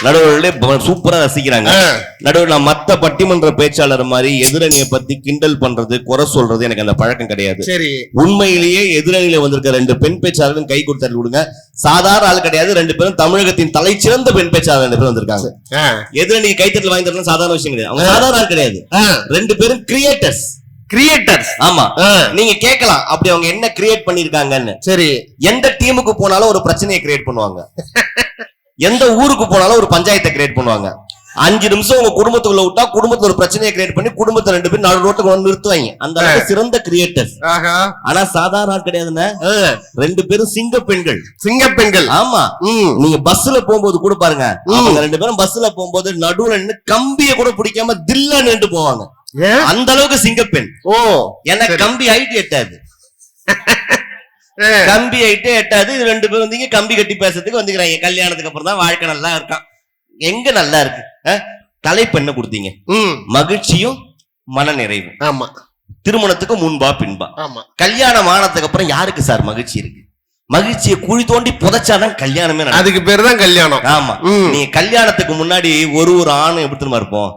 நடுவில் சூப்பரா ரசிக்கிறாங்க. நடுவில் நான் மத்த பட்டிமன்ற பேச்சாளர் மாதிரி எதிரணியை பத்தி கிண்டல் பண்றது, குறை சொல்றது எனக்கு அந்த பழக்கம் கிடையாது. சரி, உண்மையிலேயே எதிரணியில வந்திருக்க 2 பெண் பேச்சாளர்களும் கை கொடுத்து கொடுங்க. சாதாரண ஆள் கிடையாது, 2 பேரும் தமிழகத்தின் தலை சிறந்த பெண் பேச்சாளர் 2 பேரும் வந்திருக்காங்க. எதிரணி கைத்தட்டல் வாங்கி தரணும் சாதாரண விஷயம் கிடையாது. அவங்க சாதாரண ஆள் கிடையாது. 2 பேரும் கிரியேட்டர்ஸ். ஆமா, நீங்க கேட்கலாம் அப்படி அவங்க என்ன கிரியேட் பண்ணிருக்காங்கன்னு. சரி, எந்த டீமுக்கு போனாலும் ஒரு பிரச்சனையை கிரியேட் பண்ணுவாங்க. எந்த ஊருக்கு போனாலும் ஒரு பஞ்சாயத்தை கிரியேட் பண்ணுவாங்க. 5 நிமிஷம் உங்க குடும்பத்துக்குள்ள விட்டா குடும்பத்துல ஒரு பிரச்சனையை கிரியேட் பண்ணி குடும்பத்தை 2 பேரும் நடு ரோட்டுக்கு வந்து நிறுத்துவாங்க. அந்த அளவுக்கு சிறந்த கிரியேட்டர்ஸ். ஆனா சாதாரண ஆள் கிடையாதுன்னு. 2 பேரும் சிங்க பெண்கள். ஆமா, நீங்க பஸ்ல போகும்போது கூட பாருங்க, அவங்க 2 பேரும் பஸ்ல போகும்போது நடுவுல நின்று கம்பியை கூட பிடிக்காம தில்ல நின்று போவாங்க. அந்த அளவுக்கு சிங்கப்பெண். எனக்கு கம்பி ஹைட் எட்டாது. கம்பி ஹைட்டே எட்டாது. 2 பேரும் வந்தீங்க கம்பி கட்டி பேசுறதுக்கு வந்துக்கிறாங்க. கல்யாணத்துக்கு அப்புறம் தான் வாழ்க்கை நல்லா இருக்கான். எங்க நல்லா இருக்கு? தலைப்பு என்ன கொடுத்தீங்க? மகிழ்ச்சியும் மன நிறைவு. ஆமா, திருமணத்துக்கு முன்பா பின்பா? ஆமா. கல்யாணம் ஆனதுக்கு அப்புறம் யாருக்கு சார் மகிழ்ச்சி இருக்கு? மகிழ்ச்சியை குழி தோண்டி புதைச்சாதான் கல்யாணமே. அதுக்கு பேரு தான் கல்யாணம். ஆமா, நீங்க கல்யாணத்துக்கு முன்னாடி ஒரு ஆணும் எப்படி தெரியுமா இருப்போம்?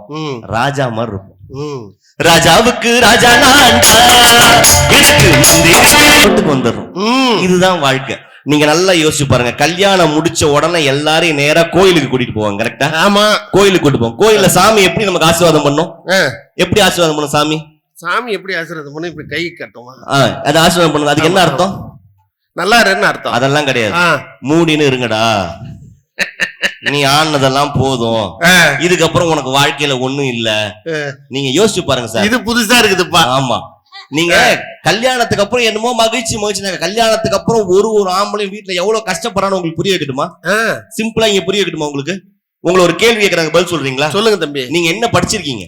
ராஜா மாதிரி இருப்போம். ராஜாவுக்கு ராஜா வந்துடும். இதுதான் வாழ்க்கை. நீங்க நல்லா யோசிச்சு பாருங்க. கல்யாணம் முடிச்ச உடனே எல்லாரையும் நேரா கோயிலுக்கு கூட்டிட்டு போவாங்க. கரெக்டா? ஆமா, கோயிலுக்கு கூட்டிட்டு போவோம். கோயில்ல சாமி எப்படி நமக்கு ஆசீர்வாதம் பண்ணும்? எப்படி ஆசீர்வாதம் பண்ணும் சாமி? சாமி எப்படி ஆசீர்வாதம் பண்ணும்? இப்படி கை கட்டுமா? அது ஆசீர்வாதம் பண்ணுது. அதுக்கு என்ன அர்த்தம்? நல்லா இருன்னு அர்த்தம். அதெல்லாம் கிடையாது. மூடின்னு இருங்கடா, நீ ஆனதெல்லாம் போதும், இதுக்கப்புறம் உனக்கு வாழ்க்கையில ஒண்ணும் இல்ல. நீங்க யோசிச்சு பாருங்க சார், இது புதுசா இருக்குதுப்பா. ஆமா, நீங்க கல்யாணத்துக்கு அப்புறம் என்னமோ மகிழ்ச்சி. கல்யாணத்துக்கு அப்புறம் ஒரு ஆம்பளையும் வீட்டுல எவ்வளவு கஷ்டப்படுறான்னு உங்களுக்கு புரிய வைக்கட்டுமா? சிம்பிளா இங்க புரிய வைக்கட்டுமா உங்களுக்கு? உங்களை ஒரு கேள்வி கேட்கறாங்க, பதில் சொல்றீங்களா? சொல்லுங்க தம்பி. நீங்க என்ன படிச்சிருக்கீங்க?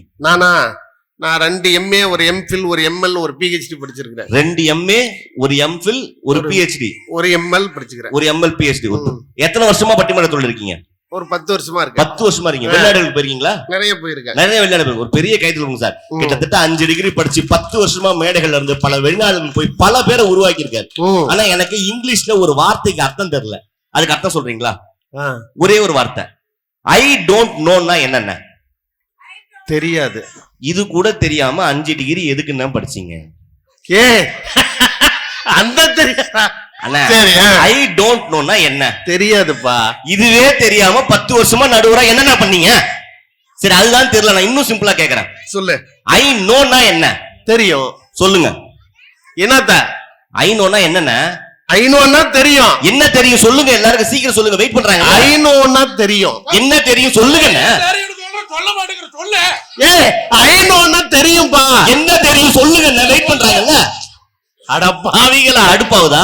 நான் 2 MA, ஒரு MPhil, ஒரு ML, ஒரு PhD படிச்சிருக்கிறேன். 2 MA, ஒரு MPhil, ஒரு PhD, ஒரு ML படிச்சிருக்கிறேன். ஒரு ML PhD. எத்தனை வருஷமா பட்டிமன்றத்துல இருக்கீங்க? ஒரு 10 வருஷமா இருக்கு. 10 வருஷமா இருக்கீங்க. வெளிநாடுகளுக்கு போயிருக்கீங்களா? நிறைய போயிருக்கேன். நிறைய வெளிநாடு. ஒரு பெரிய கைத்துல சார், கிட்டத்தட்ட 5 டிகிரி படிச்சு 10 வருஷமா மேடைகள்ல இருந்து பல வெளிநாடுகளுக்கு போய் பல பேரை உருவாக்கி இருக்காரு. ஆனா எனக்கு இங்கிலீஷ்ல ஒரு வார்த்தைக்கு அர்த்தம் தெரியல. அதுக்கு அர்த்தம் சொல்றீங்களா? ஒரே ஒரு வார்த்தை, ஐ டோன்ட் நோன்னா என்னென்ன தெரியாது. இது கூட தெரியாம 5 டிகிரி எதுக்குன்னு படிச்சீங்க? அந்த தெரியாதா? ஐ டோன்ட் நோன்னா என்ன தெரியாதுப்பா. இதுவே தெரியாம 10 வருஷமா நடுவரா என்னென்ன பண்ணீங்க? சரி, அதுதான் தெரியல. நான் இன்னும் சிம்பிளா கேக்குறேன், சொல்லு. ஐ நோன்னா என்ன தெரியும்? சொல்லுங்க. என்னத்த ஐ நோன்னா என்னென்ன? ஐ நோன்னா தெரியும். என்ன தெரியும் சொல்லுங்க, எல்லாருக்கும் சீக்கிரம் சொல்லுங்க, வெயிட் பண்றாங்க. ஐ நோன்னா தெரியும். என்ன தெரியும் சொல்லுங்க. சொல்ல மாட்டேங்கிற சொல்லு. ஐ நோன்னா தெரியும்பா. என்ன தெரியும் சொல்லுங்க, வெயிட் பண்றாங்கல்ல. அட பாவிகளா, அடுப்பாவுதா?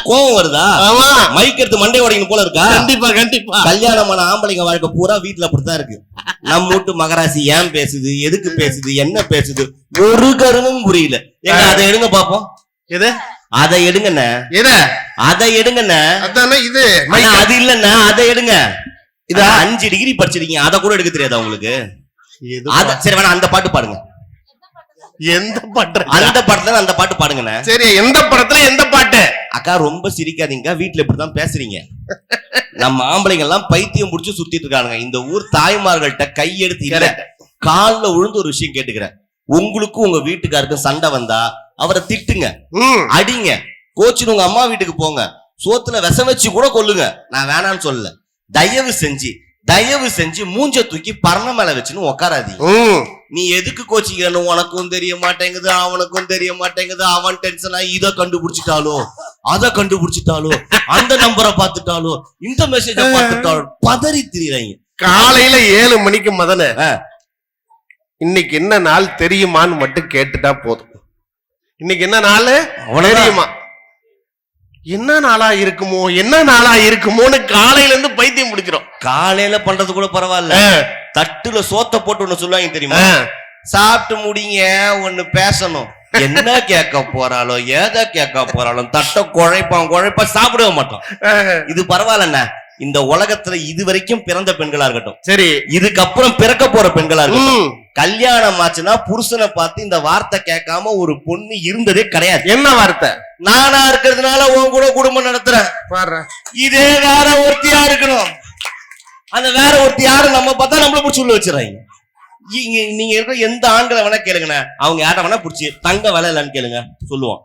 கோவம் வருதா? ஆமா, மைக் எடுத்து மண்டை உடைக்கணும் போல இருக்கா? கண்டிப்பா கண்டிப்பா. கல்யாணமான ஆம்பளைங்க வாழ்க்கை பூரா வீட்டுல அப்படித்தான் இருக்கு. நம்ம வீட்டு மகராசி ஏன் பேசுது, எதுக்கு பேசுது, என்ன பேசுது, ஒரு கருமும் புரியல. எங்க அதை எடுங்க பாப்போம். எது? அதை எடுங்கண்ணே. எது? அதை எடுங்கண்ணே. அதானே இது. அது இல்லண்ணா, அதை எடுங்க. இத 5 டிகிரி படிச்சிருக்கீங்க, அதை கூட எடுக்க தெரியாதா உங்களுக்கு? சரி வேணா அந்த பாட்டு பாடுங்க. எந்த பாட்டு? அந்த படத்துல அந்த பாட்டு பாடுங்கண்ணே. சரி, எந்த படத்துல எந்த பாட்டு? அக்கா ரொம்ப சிரிக்காதீங்க, வீட்டுல இப்படிதான் பேசுறீங்க. நம்ம ஆம்பளைங்க எல்லாம் பைத்தியம் முடிச்சு சுத்திட்டு இருக்காங்க. இந்த ஊர் தாய்மார்கள்ட்ட கையெடுத்து இல்ல, கால்ல விழுந்து ஒரு விஷயம் கேட்டுக்கிறேன். உங்களுக்கும் உங்க வீட்டுக்காருக்கும் சண்டை வந்தா அவரை திட்டுங்க, அடிங்க, கோச்சின்னு உங்க அம்மா வீட்டுக்கு போங்க, சோத்துல விஷம் வச்சு கூட கொல்லுங்க. நான் வேணான்னு சொல்லல. தயவு செஞ்சு மூஞ்ச தூக்கி பரண மேல வச்சுன்னு உக்காராதீங்க. நீ எதுக்கு கோச்சிக்கன்னு உனக்கும் தெரிய மாட்டேங்குது, அவனுக்கும் தெரிய மாட்டேங்குது. அவன் டென்ஷனா இதை கண்டுபிடிச்சிட்டாலோ, அதை கண்டுபிடிச்சிட்டாலோ, அந்த நம்பரை பார்த்துட்டாலோ, இந்த மெசேஜ பார்த்துட்டாலோ பதறி திரிறாங்க. காலையில 7 மணிக்கு மதன இன்னைக்கு என்ன நாள் தெரியுமான்னு மட்டும் கேட்டுட்டா போதும். இன்னைக்கு என்ன நாள் தெரியுமா? என்ன நாளா இருக்குமோன்னு காலையில இருந்து பைத்தியம் முடிக்கிறோம். காலையில பண்றது கூட பரவாயில்ல, தட்டுல சோத்த போட்டு ஒண்ணு சொல்லுவாங்க தெரியுமா? சாப்பிட்டு முடிங்க, ஒண்ணு பேசணும். என்ன கேட்க போறாளோ, எதை கேட்க போறாலும் தட்டை குழைப்பா சாப்பிடவே மாட்டோம். இது பரவாயில்லண்ணா. இந்த உலகத்துல இதுவரைக்கும் பிறந்த பெண்களா இருக்கட்டும், சரி, இதுக்கப்புறம் பிறக்க போற பெண்களா இருக்கட்டும், கல்யாணம் ஆச்சுன்னா புருஷனை பார்த்து இந்த வார்த்தை கேட்காம ஒரு பொண்ணு இருந்ததே கிடையாது. என்ன வார்த்தை? நானா இருக்கிறதுனால உன் கூட குடும்பம் நடத்துறேன், இதே வேற ஒருத்தியா இருக்கணும். அந்த வேற ஒருத்தி யாரும் நம்ம பார்த்தா நம்மள பிடிச்சி உள்ள வச்சிடறாங்க. நீங்க இருக்கிற எந்த ஆண்களை வேணா கேளுங்கண்ணே, அவங்க யார வேணா பிடிச்சி தங்க வேலை இல்லைன்னு கேளுங்க சொல்லுவான்.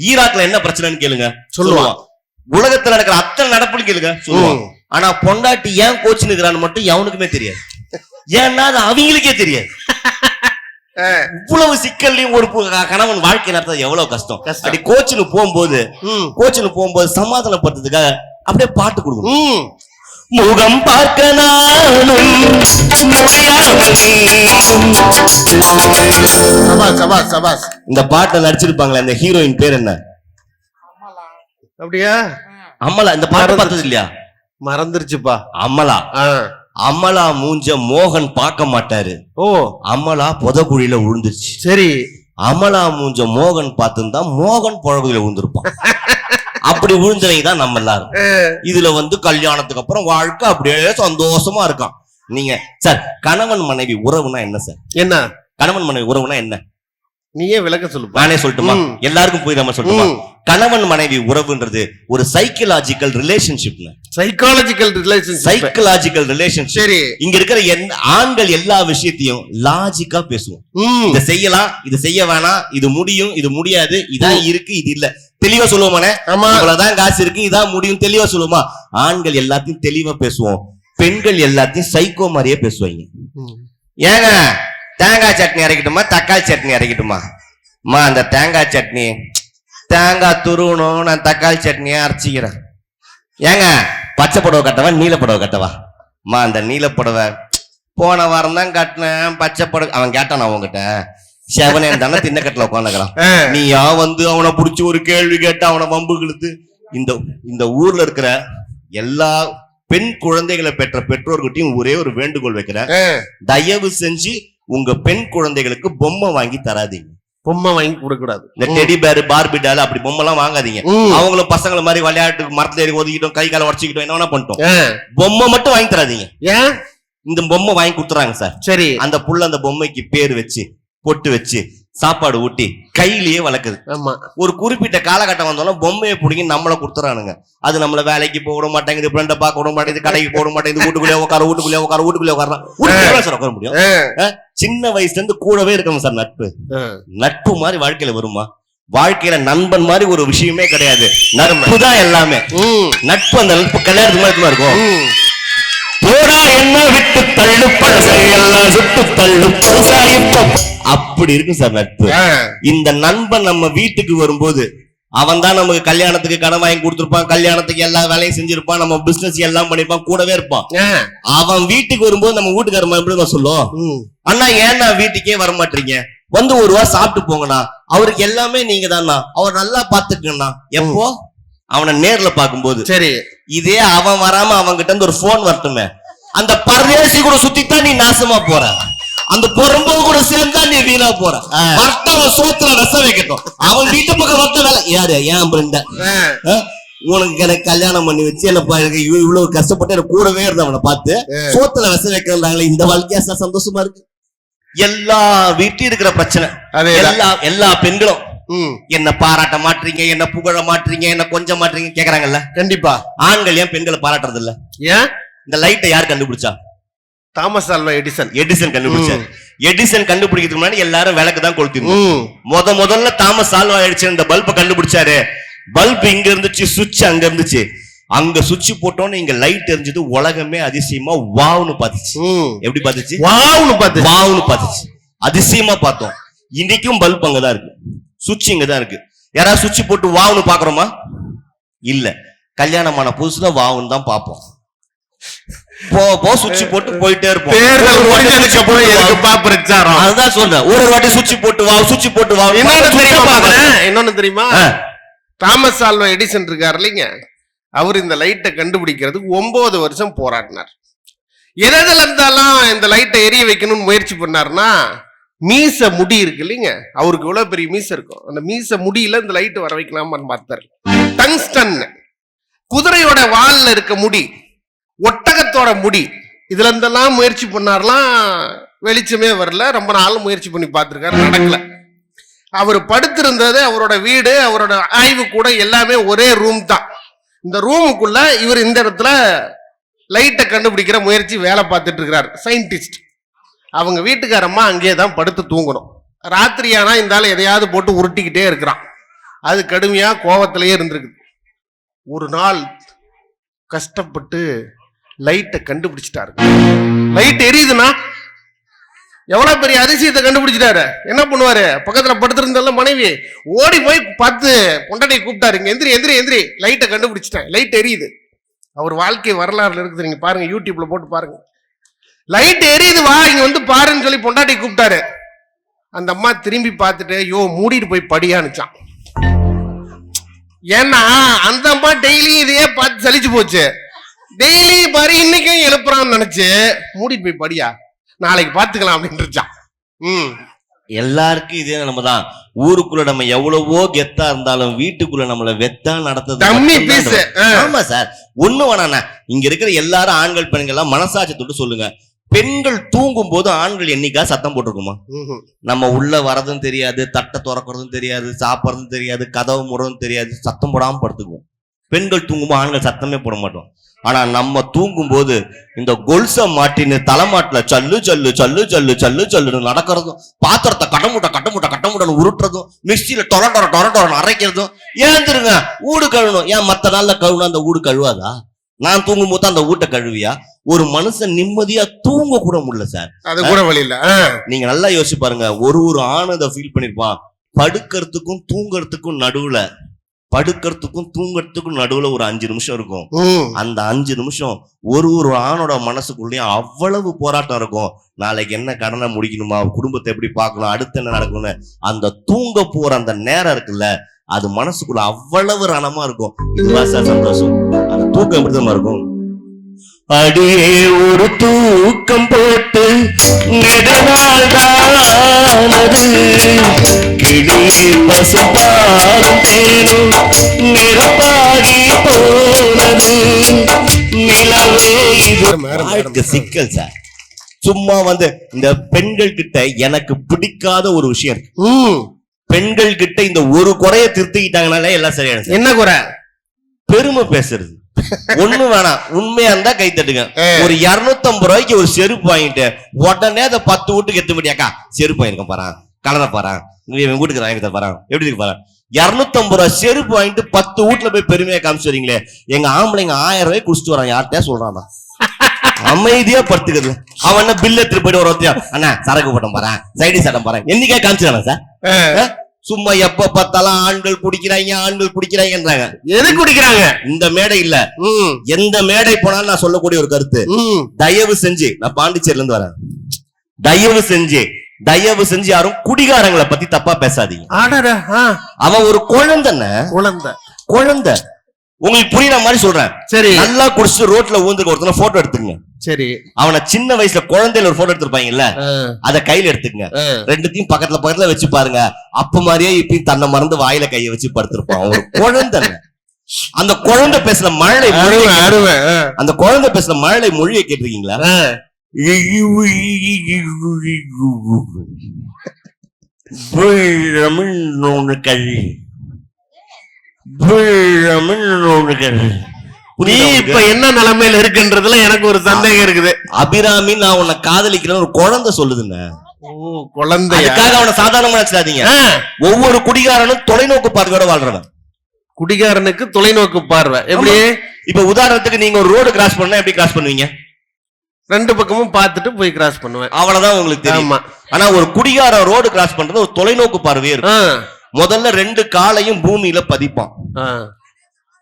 ஈராக்ல என்ன பிரச்சனைன்னு கேளுங்க சொல்லுவான். உலகத்துல நடக்கிற அத்தனை நடப்புன்னு கேளுங்க சொல்லுவான். ஆனா பொண்டாட்டி ஏன் கோச்சு நிக்கிறான்னு மட்டும் எவனுக்குமே தெரியாது. ஏன்னா அது அவங்களுக்கே தெரியாது. இவ்வளவு சிக்கல்லையும் ஒரு கணவன் வாழ்க்கை நடத்துறது எவ்வளவு கஷ்டம். அப்படி கோச்சுன்னு போகும்போது சமாதானப்படுத்துறதுக்காக அப்படியே பாட்டு கொடுக்கணும். முகம் பார்க்க நானும் இந்த பாட்டை நடிச்சிருப்பாங்களே அந்த ஹீரோயின் பேர் என்ன? அப்படியா? அமலா. இந்த பாட்டு பார்த்தது இல்லையா? மறந்துருச்சுப்பா. அமலா. அமலா மூஞ்ச மோகன் பார்க்க மாட்டாரு. அமலா புதக்குழியில விழுந்துருச்சு. சரி, அமலா மூஞ்ச மோகன் பார்த்துருந்தா மோகன் புழகுல விழுந்திருப்பான். அப்படி விழுந்தவங்க தான் நம்ம எல்லாரும். இதுல கல்யாணத்துக்கு அப்புறம் வாழ்க்கை அப்படியே சந்தோஷமா இருக்கான். நீங்க சார் கணவன் மனைவி உறவுனா என்ன சார்? என்ன கணவன் மனைவி உறவுனா என்ன? நீயே விளக்க சொல்லு. நானே சொல்லட்டுமா? எல்லாருக்கும் போய் நம்ம சொல்லட்டுமா? கணவன் மனைவி உறவுன்றது ஒரு சைக்கலாஜிக்கல் ரிலேஷன்ஷிப். Psychological relationship. சரி, இங்க இருக்கிற ஆண்கள் எல்லா விஷயத்தையும் லாஜிக்கா பேசுவோம். இதை செய்யலாம், இது செய்ய வேணாம், இது முடியும், இது முடியாது, இதான் இருக்கு, இது இல்ல, தெளிவா சொல்லுவோமானே. இவ்வளவுதான் காசு இருக்கு, இதான் முடியும், தெளிவா சொல்லுவோமா? ஆண்கள் எல்லாத்தையும் தெளிவா பேசுவோம். பெண்கள் எல்லாத்தையும் சைக்கோ மாதிரியே பேசுவாங்க. ஏங்க தேங்காய் சட்னி அரைக்கட்டுமா, தக்காளி சட்னி அரைக்கட்டுமா? அந்த தேங்காய் சட்னி தேங்காய் துருவணும், நான் தக்காளி சட்னியா அரைச்சிக்கிறேன். ஏங்க பச்சை புடவை கட்டவா நீல புடவை கட்டவா? அந்த நீல புடவை போன வாரம் தான் கட்டினேன், பச்சை புடவை. அவன் கேட்டான் அவன்கிட்ட, செவனே தானே தின்னக்கட்டில உட்காந்துக்கிறான். நீயா அவனை பிடிச்சி ஒரு கேள்வி கேட்டு அவனை வம்பு கிழுத்து. இந்த ஊர்ல இருக்கிற எல்லா பெண் குழந்தைகளை பெற்ற பெற்றோர்கிட்டையும் ஒரே ஒரு வேண்டுகோள் வைக்கிறேன். தயவு செஞ்சு உங்க பெண் குழந்தைகளுக்கு பொம்மை வாங்கி தராதீங்க. பொம்மை வாங்கி கொடுக்க கூடாது. இந்த டெடி பேர், பார்பி டால் அப்படி பொம்மை எல்லாம் வாங்காதீங்க. அவங்களும் பசங்களை மாதிரி விளையாட்டுக்கு மரத்துல ஏறி ஒதுக்கிட்டோம், கை கால உடச்சிக்கிட்டோம், என்ன வேணா பண்ணிட்டோம். பொம்மை மட்டும் வாங்கி தராதீங்க. ஏன்? இந்த பொம்மை வாங்கி கொடுத்துறாங்க சார். சரி, அந்த புள்ள அந்த பொம்மைக்கு பேர் வச்சு பொட்டு வச்சு சாப்பாடு ஊட்டி கையிலேயே வளர்க்குது. ஒரு குறிப்பிட்ட காலகட்டம் வந்தாலும் பொம்மையை பிடிங்கி நம்மளை கொடுத்துறானுங்க. அது நம்மள வேலைக்கு போக விட மாட்டேங்குது, ஃப்ரெண்டை பார்க்க விட மாட்டேங்குது, கடைக்கு போட மாட்டேங்குது, வீட்டுக்குள்ளே உட்கார முடியும். சின்ன வயசுல இருந்து கூடவே இருக்கணும் சார். நட்பு மாதிரி வாழ்க்கையில வருமா? வாழ்க்கையில நண்பன் மாதிரி ஒரு விஷயமே கிடையாது. நட்பு தான் எல்லாமே. நட்பு அந்த நட்பு கல்யாணத்துக்கு மாதிரி இருக்கும். போடா என்ன விட்டு தள்ளு எல்லாம் சுட்டு தள்ளு அப்படி இருக்கும் சார் நட்பு. இந்த நண்பன் நம்ம வீட்டுக்கு வரும்போது அவன் தான் நமக்கு கல்யாணத்துக்கு கடன் வாங்கி கொடுத்துருப்பான், கல்யாணத்துக்கு எல்லா வேலையும் செஞ்சிருப்பான், நம்ம பிசினஸ் எல்லாம் பண்ணிருப்பான், கூடவே இருப்பான். அவன் வீட்டுக்கு வரும்போது நம்ம வீட்டுக்காரமா எப்படி சொல்லுவோம், அண்ணா ஏன்னா வீட்டுக்கே வர மாட்டீங்க, ஒரு வாரம் சாப்பிட்டு போங்கண்ணா, அவருக்கு எல்லாமே நீங்க தானா, அவர் நல்லா பாத்துக்கண்ணா. எப்போ? அவனை நேர்ல பாக்கும்போது. சரி, இதே அவன் வராம அவன்கிட்ட இருந்து ஒரு போன் வரட்டுமே, அந்த பரதேசி கூட சுத்தித்தான் நீ நாசமா போற, அந்த பொறும்போ கூட சேர்ந்தா நீ வீணா போற. மற்றவன் சோத்துல விஷம் வைக்கட்டும், அவன் வீட்டு பக்கம் வந்த வேலை யாரு? ஏன் ஃப்ரெண்ட உனக்கு எனக்கு கல்யாணம் பண்ணி வச்சு என்ன இவ்வளவு கஷ்டப்பட்டு எனக்கு கூடவே இருந்த அவனை பார்த்து சோத்துல விஷம் வைக்கிறாங்களே, இந்த வாழ்க்கையா சந்தோஷமா இருக்கு? எல்லா வீட்லயும் இருக்கிற பிரச்சனை. எல்லா பெண்களும் என்ன பாராட்ட மாட்டீங்க, என்ன புகழ மாட்டீங்க, என்ன கொஞ்சம் மாட்டீங்க கேக்குறாங்கல்ல. கண்டிப்பா. ஆண்கள் ஏன் பெண்களை பாராட்டுறது இல்ல? ஏன்? இந்த லைட்டை யார் கண்டுபிடிச்சா? Thomas Alva Edison. எடிசன் கண்டுபிடிச்சார். எடிசன் கண்டுபிடிக்கிறதுக்கு முன்னாடி எல்லாரும் விளக்கு தான் கொளுத்திருந்தோம். முதல்ல தாமஸ் ஆல்வா எடிசன் இந்த பல்பை கண்டுபிடிச்சாரு. பல்ப் இங்க இருந்துச்சு, சுவிட்ச் அங்க இருந்துச்சு. அங்க சுவிட்ச் போட்டோன்னு இங்க லைட் எரிஞ்சது. உலகமே அதிசயமா வாவ்னு பாத்துச்சு. எப்படி பாத்துச்சு? வாவ்னு பாத்துச்சு. அதிசயமா பார்த்தோம். இன்னைக்கும் பல்ப் அங்கதான் இருக்கு, சுவிட்ச் இங்க தான் இருக்கு. யாராவது சுவிட்ச் போட்டு வாவ்னு பாக்குறோமா? இல்ல. கல்யாணமான புதுசுல வாவ்னு தான் பாப்போம். சுவிட்ச் போட்டு போயிட்டே இருப்போம். அதுதான் சொல்றேன், ஒரு வாட்டி சுவிட்ச் போட்டு வா, சுவிட்ச் போட்டு வா. இன்னொன்னு தெரியுமா? தாமஸ் ஆல்வா எடிசன் இருக்காரு இல்லைங்க, அவர் இந்த லைட்டை கண்டுபிடிக்கிறதுக்கு 9 வருஷம் போராடினார். எதுல இருந்தாலும் இந்த லைட்டை எரிய வைக்கணும்னு முயற்சி பண்ணாருன்னா, மீச முடி இருக்கு இல்லைங்க, அவருக்கு எவ்வளவு பெரிய மீச இருக்கும், அந்த மீச முடியில இந்த லைட் வர வைக்கலாமான்னு பார்த்தாரு. டங்ஸ்டன், குதிரையோட வால்ல இருக்க முடி, ஒட்டகத்தோட முடி, இதுல இருந்தெல்லாம் முயற்சி பண்ணார்லாம், வெளிச்சமே வரல. ரொம்ப நாள் முயற்சி பண்ணி பார்த்திருக்காரு, நடக்கல. அவர் படுத்திருந்தது அவரோட வீடு, அவரோட ஆய்வு கூட எல்லாமே ஒரே ரூம் தான். இந்த ரூமுக்குள்ள இவர் இந்த இடத்துல லைட்டை கண்டுபிடிக்கிற முயற்சி வேலை பார்த்துட்டு இருக்கிறார் சயின்டிஸ்ட். அவங்க வீட்டுக்காரம்மா அங்கேயே தான் படுத்து தூங்கணும். ராத்திரியானா இந்த ஆள் எதையாவது போட்டு உருட்டிக்கிட்டே இருக்கிறான். அது கடுமையா கோவத்திலேயே இருந்திருக்குது. ஒரு நாள் கஷ்டப்பட்டு லைட்டை கண்டுபிடிச்சிட்டாரு. லைட் எரியுதுன்னா எவ்வளவு பெரிய அதிசயத்தை கண்டுபிடிச்சிட்டாரு. என்ன பண்ணுவாரு, பக்கத்துல படுத்திருந்தால மனைவி ஓடி போய் பார்த்து பொண்டாட்டியை கூப்பிட்டாரு, இங்க எந்திரி எந்திரி எந்திரி, லைட்டை கண்டுபிடிச்சிட்டேன், லைட் எரியுது. அவர் வாழ்க்கை வரலாறுல இருக்குது, நீங்க பாருங்க, யூடியூப்ல போட்டு பாருங்க. லைட் எரியுது, வா இங்க வந்து பாருன்னு சொல்லி பொண்டாட்டியை கூப்பிட்டாரு. அந்த அம்மா திரும்பி பார்த்துட்டு யோ மூடிட்டு போய் படியானுச்சான். ஏன்னா அந்த அம்மா டெய்லியும் இதையே பார்த்து சலிச்சு போச்சு. டெய்லி பாரு இன்னைக்கும் எழுப்புறான்னு நினைச்சு மூடிட்டு போய் படியா, நாளைக்கு பாத்துக்கலாம் அப்படின்னுச்சான். எல்லாருக்கும் இதே நம்ம தான். ஊருக்குள்ள நம்ம எவ்வளவோ கெத்தா இருந்தாலும் வீட்டுக்குள்ள நம்மள வெத்தா நடத்தது. ஆமா சார், ஒண்ணு வேணாண்ணா, இங்க இருக்கிற எல்லாரும் ஆண்கள் பெண்கள் எல்லாம் மனசாட்சி தொட்டு சொல்லுங்க, பெண்கள் தூங்கும் போது ஆண்கள் என்னைக்கா சத்தம் போட்டிருக்குமா? நம்ம உள்ள வரதும் தெரியாது, தட்டை திறக்கிறதும் தெரியாது, சாப்பிட்றதும் தெரியாது, கதவு முறதும் தெரியாது, சத்தம் போடாம படுத்துக்குவோம். பெண்கள் தூங்கும்போது ஆண்கள் சத்தமே போட மாட்டோம். ஆனா நம்ம தூங்கும் போது இந்த கொல்ச மாட்டின்னு தலைமாட்டுல சல்லு சல்லு சல்லு சல்லு சல்லு சல்லுன்னு நடக்கிறதும், பாத்திரத்தை கட்டமுட்டன்னு உருட்டுறதும், மிக்சியில டொரன்னு அரைக்கிறதும், ஏந்திருங்க ஊடு கழுவணும். ஏன் மத்த நாள்ல கழுவுனா அந்த ஊடு கழுவாதா? நான் தூங்கும் போது அந்த ஊட்ட கழுவியா? ஒரு மனுஷன் நிம்மதியா தூங்க கூட முடியல சார். அது கூட வழி இல்ல. நீங்க நல்லா யோசிச்சு பாருங்க. ஒரு ஆண் அதை ஃபீல் பண்ணிருப்பான். படுக்கிறதுக்கும் தூங்கறதுக்கும் நடுவுல ஒரு 5 நிமிஷம் இருக்கும். அந்த 5 நிமிஷம் ஒரு ஆணோட மனசுக்குள்ளேயும் அவ்வளவு போராட்டம் இருக்கும். நாளைக்கு என்ன கடனை முடிக்கணுமா, குடும்பத்தை எப்படி பார்க்கணும், அடுத்து என்ன நடக்கணும்னு அந்த தூங்க போற அந்த நேரம் இருக்குல்ல, அது மனசுக்குள்ள அவ்வளவு ரணமா இருக்கும். இதுதான் சார் சந்தோஷம். அந்த தூக்கம் எப்படிதான் இருக்கும்? அடியே ஒரு தூக்கம் போட்டு நெடுநாள்தானது, கிளியே பசுபாலும் தேனும் நிரப்பாகி போனது, நிலவே இது சிக்கல் சார். சும்மா வந்து இந்த பெண்கள் கிட்ட எனக்கு பிடிக்காத ஒரு விஷயம் இருக்கு. பெண்கள் கிட்ட இந்த ஒரு குறைய திருத்திக்கிட்டாங்கனாலே எல்லாம் சரியான. என்ன குறை? பெருமை பேசுறது. ஒண்ணு வேணாம், உண்மையா இருந்தா கை தட்டுங்க. ஒரு 250 ரூபாய்க்கு ஒரு செருப்பு வாங்கிட்டு உடனே அதை 10 வீட்டுக்கு எத்த முடியாக்கா, செருப்பு வாங்கிருக்கேன் பாரு, கலரை பாரு, வீட்டுக்கு வாங்கி பாரு, எப்படி இருக்கு பாரு. 250 ரூபாய் செருப்பு வாங்கிட்டு 10 வீட்டுல போய் பெருமையா காமிச்சு வரீங்களே. எங்க ஆம்பளைங்க 1000 ரூபாய் குடிச்சிட்டு வரான், யார்கிட்டயா சொல்றான். அமைதியா படுத்துக்கிறது. அவன் என்ன பில் எடுத்துட்டு போயிட்டு ஒரு அண்ணா சரக்கு போட்டம் பாரு, சைடி சட்டம் பாரு, என்னைக்கா காமிச்சிடானா சார்? சும்மா எப்ப பார்த்தாலும் ஆண்கள் குடிக்கிறாங்கன்றாங்க. எது குடிக்கிறாங்க? இந்த மேடை இல்ல, எந்த மேடை போனாலும் நான் சொல்லக்கூடிய ஒரு கருத்து, தயவு செஞ்சு, நான் பாண்டிச்சேரில இருந்து வரேன், தயவு செஞ்சு யாரும் குடிகாரங்களை பத்தி தப்பா பேசாதீங்க. அவன் ஒரு குழந்தை. உங்களுக்கு புரியுற மாதிரி சொல்றேன். சரி, நல்லா குடிச்சு ரோட்ல ஊந்துக்க ஒருத்தன போட்டோ எடுத்துங்க. சரி, அவனை சின்ன வயசுல குழந்தையில ஒரு போட்டோ எடுத்திருப்பாங்கல்ல, அத கையில எடுத்துக்கங்க. ரெண்டுத்தையும் பக்கத்துல வச்சு பாருங்க. அப்ப மாதிரியே இப்பயும் தன்னை மறந்து வாயில கைய வச்சு படுத்திருப்பான். ஒரு குழந்தை. அந்த குழந்தை பேசுற மழலை மொழியை கேட்டிருக்கீங்களா? நீ இப்ப என்ன நிலைமையில இருக்குன்றதுல எனக்கு ஒரு சந்தேகம் இருக்குது. அபிராமி, நான் உன்னை காதலிக்கிறேன்னு ஒரு குழந்தை சொல்லுதுங்க. குழந்தைக்காக அவனை சாதாரணமா நினைச்சாதீங்க. ஒவ்வொரு குடிகாரனும் தொலைநோக்கு பார்வையோட வாழ்றவன். குடிகாரனுக்கு தொலைநோக்கு பார்வை எப்படி? இப்ப உதாரணத்துக்கு நீங்க ஒரு ரோடு கிராஸ் பண்ணா எப்படி கிராஸ் பண்ணுவீங்க? 2 பக்கமும் பார்த்துட்டு போய் கிராஸ் பண்ணுவேன், அவ்வளவுதான் உங்களுக்கு தெரியும். ஆனா ஒரு குடிகாரன் ரோடு கிராஸ் பண்றது ஒரு தொலைநோக்கு பார்வையே இருக்கும். முதல்ல 2 காலையும் பூமியில பதிப்பான்.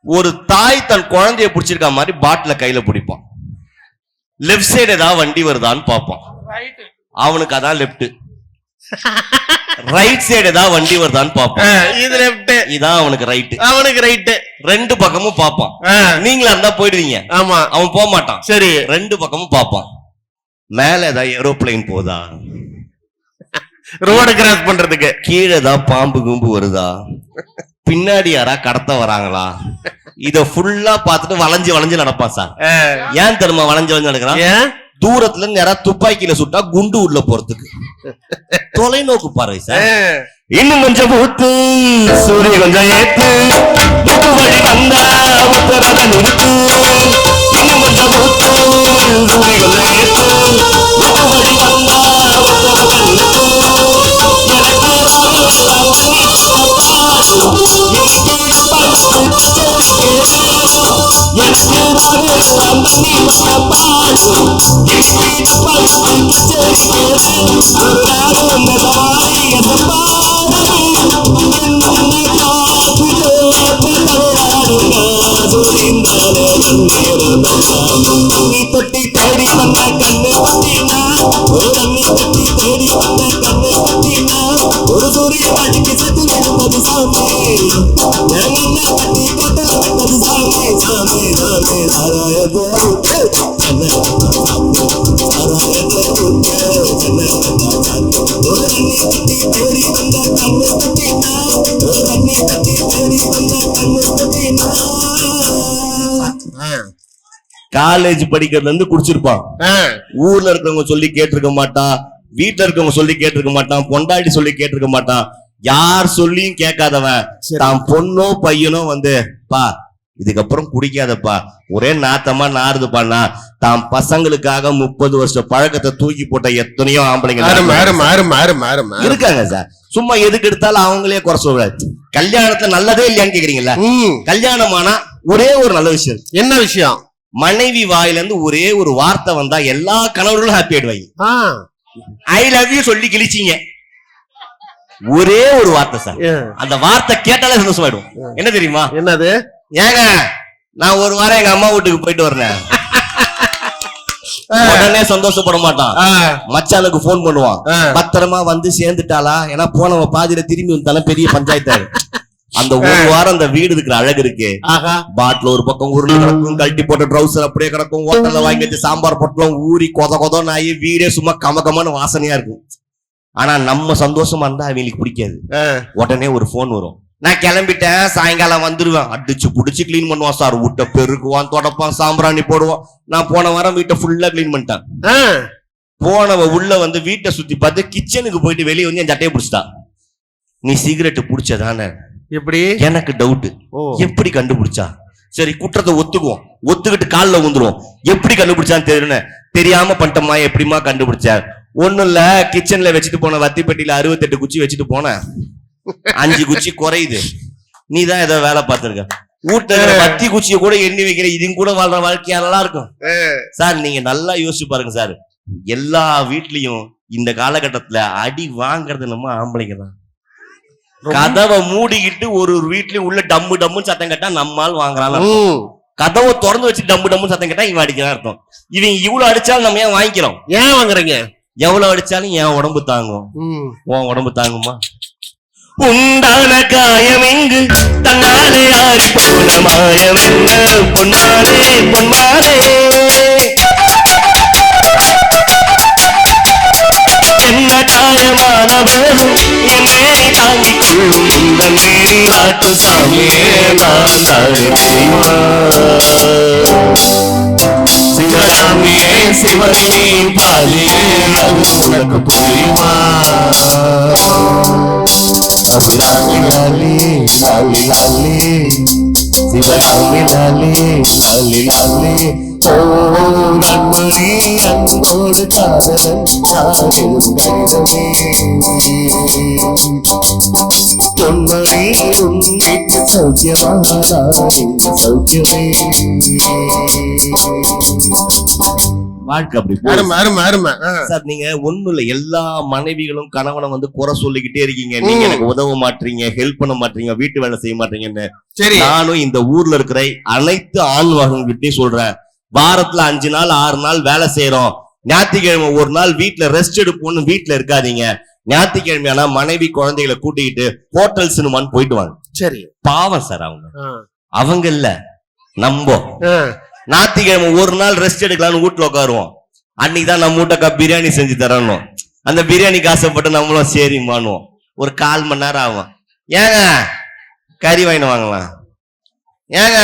ஒரு தாய் தன் குழந்தைய பிடிச்சிருக்க மாதிரி பாட்டில கையில பிடிப்பான். லெப்ட் சைடு ஏதாவது வண்டி வருதான்னு பார்ப்பான், அவனுக்கு அதான் லெப்ட். ரைட் சைடு ஏதாவது வண்டி வருதான்னு பார்ப்பான், இது லெப்ட், இதான் அவனுக்கு ரைட். 2 பக்கமும் பார்ப்பான். நீங்களா இருந்தா போயிடுவீங்க. ஆமா, அவன் போக மாட்டான். சரி, 2 பக்கமும் பார்ப்பான். மேல ஏதாவது ஏரோப்ளைன் போதா, ரோடு கிராஸ் பண்றதுக்கு கீழே தான் பாம்பு கும்பு வருதா, பின்னாடி யாரா கடத்த வராங்களா, இத ஃபுல்லா பார்த்துட்டு வளைஞ்சு நடப்பான் சார். ஏன் தெரியுமா வளைஞ்சு நடக்கிறான்? தூரத்துல இருந்து யாராவது துப்பாக்கியில சுட்டா குண்டு உள்ள போறதுக்கு. தொலைநோக்கு பார்வை சார். இன்னும் கொஞ்சம் ஊத்து, சூரிய கொஞ்சம் ஏத்து, வழி வந்தா நிறுத்து. இன்னும் கொஞ்சம் ஊத்து, சூரியனை ஏத்து, ஒத்த வழி வந்தா ஒத்த கண்ணுக்கு, எனக்கு வாயெல்லாம் தண்ணி பாடு, இன்னைக்கு பாட்டு கச்சேரி கேளு, எனக்கு வாயெல்லாம் தண்ணி பாடு, இன்னைக்கு பாட்டு கச்சேரி கேளு, யாரும் நெசவாரி என்ன பாடு, என்னை காத்து தள்ளாடுங்க, சுரிந்தாலே தண்ணி தொட்டி தேடி வந்த கண்ணு பத்தினா, ஒரு தண்ணி தொட்டி தேடி வந்த கண்ணு பத்தினா, ஒரு சூரிய அடிக்கு செத்து விழுந்தது சாமி, என் என்ன கட்டி கட்டல விட்டது சாமி, சாமி சாமி சாராயத்தை ஊத்து, சாராயத்தை ஊத்து, ஒரு தண்ணி தொட்டி தேடி வந்த கண்ணு பத்தினா, ஒரு தண்ணி தொட்டி தேடி வந்த கண்ணு பத்தினா. காலேஜ் படிக்கிறதுல இருந்து குடிச்சிருப்பான், ஊர்ல இருக்கிறவங்க சொல்லி கேட்டிருக்க மாட்டான், வீட்டுல இருக்கவங்க சொல்லி கேட்டிருக்க மாட்டான், பொண்டாட்டி சொல்லி கேட்டிருக்க மாட்டான், யார் சொல்லியும் கேட்காதவன் தான் பொண்ணோ பையனோ வந்து பா இதுக்கப்புறம் குடிக்காதப்பா ஒரே நாத்தமா நாறுதுப்பான்னா தான் பசங்களுக்காக 30 வருஷ பழக்கத்தை தூக்கி போட்ட எத்தனையோ ஆம்பளைங்க இருக்காங்க சார். சும்மா எதுக்கு எடுத்தாலும் அவங்களே குறை சொல்றாரு. கல்யாணத்தை நல்லதே இல்லையான்னு கேக்குறீங்களா? கல்யாணம் ஆனா ஒரே ஒரு நல்ல விஷயம். என்ன விஷயம்? மனைவி வாயில இருந்து ஒரே ஒரு வார்த்தை வந்தா எல்லா கணவர்களும் ஹாப்பி ஆயிடுவாங்க. ஐ லவ் யூ சொல்லி கிழிச்சீங்க, ஒரே ஒரு வார்த்தை சார், அந்த வார்த்தை கேட்டாலே சந்தோஷமாயிடும். என்ன தெரியுமா? என்னது? ஏங்க நான் ஒரு வாரம் எங்க அம்மா வீட்டுக்கு போயிட்டு வரேன், உடனே சந்தோஷப்பட மாட்டான், மச்சானுக்கு போன் பண்ணுவான், பத்திரமா வந்து சேர்ந்துட்டாளா, ஏன்னா போனவ பாதியில திரும்பி வந்தாலும் பெரிய பஞ்சாயத்து. அந்த ஒரு வாரம் அந்த வீடு இருக்கிற அழகு இருக்கு. பாட்டில் ஒரு பக்கம் உருளை கிடக்கும், கழட்டி போட்ட ட்ரௌசர் அப்படியே கிடக்கும், ஹோட்டல்ல வாங்கி வச்சு சாம்பார் பொட்டலம் ஊறி கொத நாயி வீடே சும்மா கமகமான வாசனையா இருக்கும். ஆனா நம்ம சந்தோஷமா இருந்தா அவங்களுக்கு பிடிக்காது. உடனே ஒரு போன் வரும், நான் கிளம்பிட்டேன் சாயங்காலம் வந்துருவேன், அடிச்சு புடிச்சு கிளீன் பண்ணுவான் சார், வீட்டை பெருக்குவான், தொடப்பான், சாம்பிராணி போடுவான். நான் போன வாரம் வீட்டை ஃபுல்லா கிளீன் பண்ணிட்டேன். போனவ உள்ள வந்து வீட்டை சுத்தி பார்த்து கிச்சனுக்கு போயிட்டு வெளியே வந்து என் சட்டையை பிடிச்சிட்டா. நீ சிகரெட் பிடிச்சதானே? எப்படி? எனக்கு டவுட், எப்படி கண்டுபிடிச்சா? சரி குற்றத்தை ஒத்துக்குவோம், ஒத்துக்கிட்டு காலில் ஊந்துருவோம், எப்படி கண்டுபிடிச்சான்னு தெரியும்னு. தெரியாம பண்ணிட்டோமா, எப்படிமா கண்டுபிடிச்சா? ஒண்ணும் இல்ல, கிச்சன்ல வச்சுட்டு போன வத்தி பெட்டியில 68 குச்சி வச்சுட்டு போன, 5 குச்சி குறையுது, நீ தான் ஏதோ வேலை பார்த்திருக்க, வீட்டுல வத்தி குச்சியை கூட எண்ணி வைக்கிற, இதுங்க கூட வாழ்ற வாழ்க்கையா நல்லா இருக்கும் சார். நீங்க நல்லா யோசிச்சு பாருங்க சார், எல்லா வீட்லயும் இந்த காலகட்டத்துல அடி வாங்குறது நம்ம ஆம்பளைங்க தான். கதவை மூடிக்கிட்டு ஒரு வீட்லயும் உள்ள டம்மு டம்முன்னு சத்தம் கேட்டா நம்மால் வாங்குறான், கதவை திறந்து வச்சு டம்மு டம்முன்னு சத்தம் கேட்டா இவன் அடிக்கிறான் அர்த்தம். இவங்க இவ்வளவு அடிச்சாலும் நம்ம ஏன் வாங்கிக்கிறோம்? ஏன் வாங்குறீங்க? எவ்வளவு அடிச்சாலும் என் உடம்பு தாங்கும், உன் உடம்பு தாங்குமா? உண்டான காயம் எங்கு தன்னாலே ஆறி போன மாயம் என்ன பொன்மானே பொன்மானே, என்ன காயமான வேணும் என்னை தாங்கிக் கொள்ளும் இந்த மீறி நாட்டு சாமியே நான் தானே தெரியுமா? சிவராமியே சிவனே பாலியே அது உனக்கு புரியுமா? லாலி லாலி லாலி லாலி சிவராமி லாலி லாலி லாலி, ஓ நன்மணி அன்போடு காதலன் காதலும் கடிதமே, பொன்மணி உன் வீட்டு சௌக்கியமானா இங்கு சௌக்கியமே. வாழ்க்கை அப்படி சார். நீங்க ஒண்ணும் இல்ல, எல்லா மனைவிகளும் கணவனை வந்து குறை சொல்லிக்கிட்டே இருக்கீங்க, நீங்க எனக்கு உதவ மாட்டீங்க, ஹெல்ப் பண்ண மாட்டீங்க, வீட்டு வேலை செய்ய மாட்டீங்கன்னு. நானும் இந்த ஊர்ல இருக்கிற அனைத்து ஆண் மகன்கிட்டயும் சொல்றேன், வாரத்துல 5 நாள் 6 நாள் வேலை செய்யறோம், ஞாயிற்றுக்கிழமை ஒரு நாள் வீட்டுல ரெஸ்ட் எடுப்போம்னு வீட்டுல இருக்காதீங்க. ஞாயிற்றுக்கிழமையானா மனைவி குழந்தைகளை கூட்டிக்கிட்டு ஹோட்டல் சினிமான்னு போயிட்டு வாங்க. சரி, பாவம் சார் அவங்க இல்ல நம்ம. ஞாயிற்றுக்கிழமை ஒரு நாள் ரெஸ்ட் எடுக்கலாம்னு வீட்டுல உட்காருவோம், அன்னைக்குதான் நம்ம வீட்டக்கா பிரியாணி செஞ்சு தரணும். அந்த பிரியாணிக்கு ஆசைப்பட்டு நம்மளும் சரி பண்ணுவோம். ஒரு 1/4 மணி நேரம் ஆகும், ஏங்க கறி வாங்கிட்டு வாங்கலாம், ஏங்க